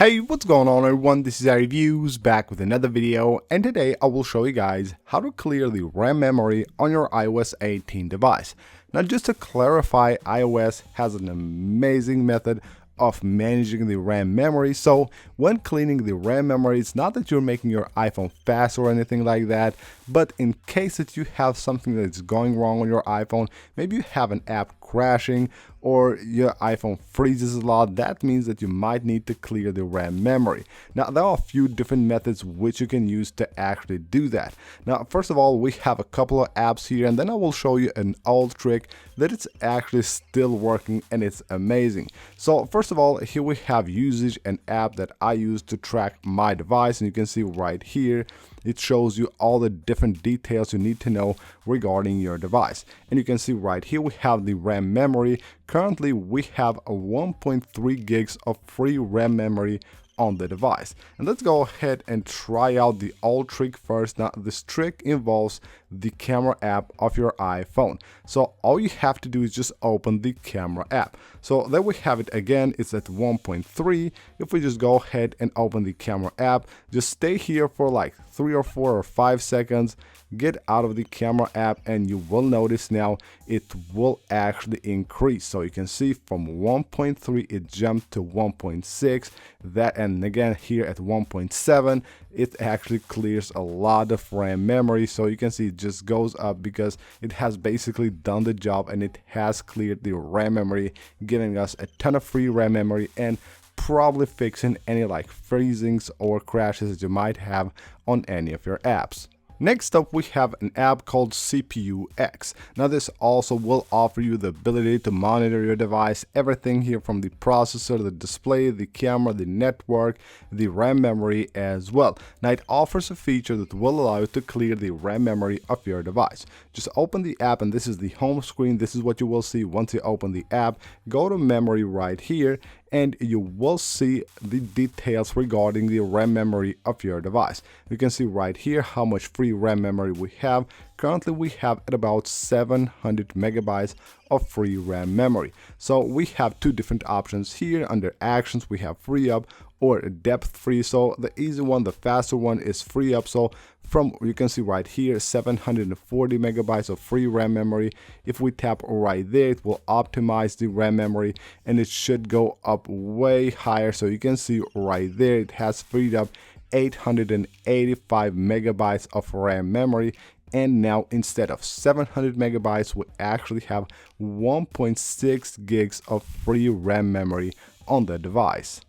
Hey, what's going on everyone, this is iReviews back with another video, and today I will show you guys how to clear the RAM memory on your iOS 18 device. Now just to clarify, iOS has an amazing method of managing the RAM memory. So when cleaning the RAM memory, it's not that you're making your iPhone fast or anything like that, but in case that you have something that's going wrong on your iPhone, maybe you have an app crashing or your iPhone freezes a lot, that means that you might need to clear the RAM memory. Now there are a few different methods which you can use to actually do that. Now first of all, we have a couple of apps here, and then I will show you an old trick that it's actually still working and it's amazing. So first of all, here we have Usage, an app that I use to track my device, and you can see right here it shows you all the different details you need to know regarding your device. And you can see right here we have the RAM memory. Currently we have a 1.3 gigs of free RAM memory on the device. And let's go ahead and try out the old trick first. Now this trick involves the camera app of your iPhone. So all you have to do is just open the camera app. So there we have it again, it's at 1.3. If we just go ahead and open the camera app, just stay here for like 3 or 4 or 5 seconds, get out of the camera app, and you will notice now it will actually increase. So you can see from 1.3 it jumped to 1.6, that, and again here at 1.7 it actually clears a lot of RAM memory. So you can see it just goes up because it has basically done the job and it has cleared the RAM memory, giving us a ton of free RAM memory and probably fixing any like freezings or crashes that you might have on any of your apps. Next up, we have an app called CPU-X. Now this also will offer you the ability to monitor your device, everything here from the processor, the display, the camera, the network, the RAM memory as well. Now it offers a feature that will allow you to clear the RAM memory of your device. Just open the app, and this is the home screen. This is what you will see once you open the app. Go to memory right here, and you will see the details regarding the RAM memory of your device. You can see right here how much free RAM memory we have. Currently we have at about 700 megabytes of free RAM memory. So we have two different options here. Under actions we have free up or depth free. So the easy one, the faster one, is free up. So from, you can see right here, 740 megabytes of free RAM memory. If we tap right there, it will optimize the RAM memory and it should go up way higher. So you can see right there it has freed up 885 megabytes of RAM memory. And now instead of 700 megabytes, we actually have 1.6 gigs of free RAM memory on the device.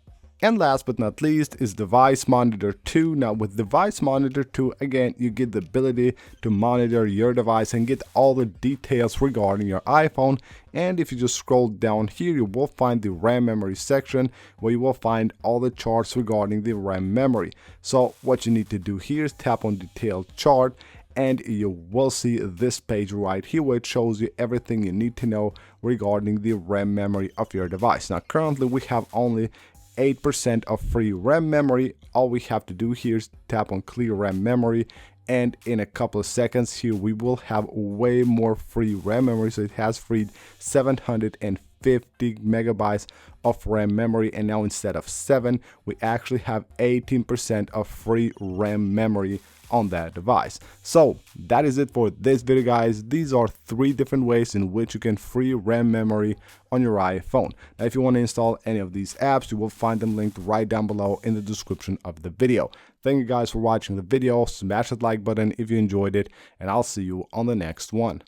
And last but not least is Device Monitor 2. Now with Device Monitor 2, again, you get the ability to monitor your device and get all the details regarding your iPhone. And if you just scroll down here, you will find the RAM memory section where you will find all the charts regarding the RAM memory. So what you need to do here is tap on Detailed Chart, and you will see this page right here where it shows you everything you need to know regarding the RAM memory of your device. Now currently we have only 8% of free RAM memory. All we have to do here is tap on Clear RAM Memory, and in a couple of seconds here we will have way more free RAM memory. So it has freed 750 megabytes of RAM memory, and now instead of 7 we actually have 18% of free RAM memory on that device. So that is it for this video, guys. These are 3 different ways in which you can free RAM memory on your iPhone. Now if you want to install any of these apps, you will find them linked right down below in the description of the video. Thank you guys for watching the video. Smash that like button if you enjoyed it, and I'll see you on the next one.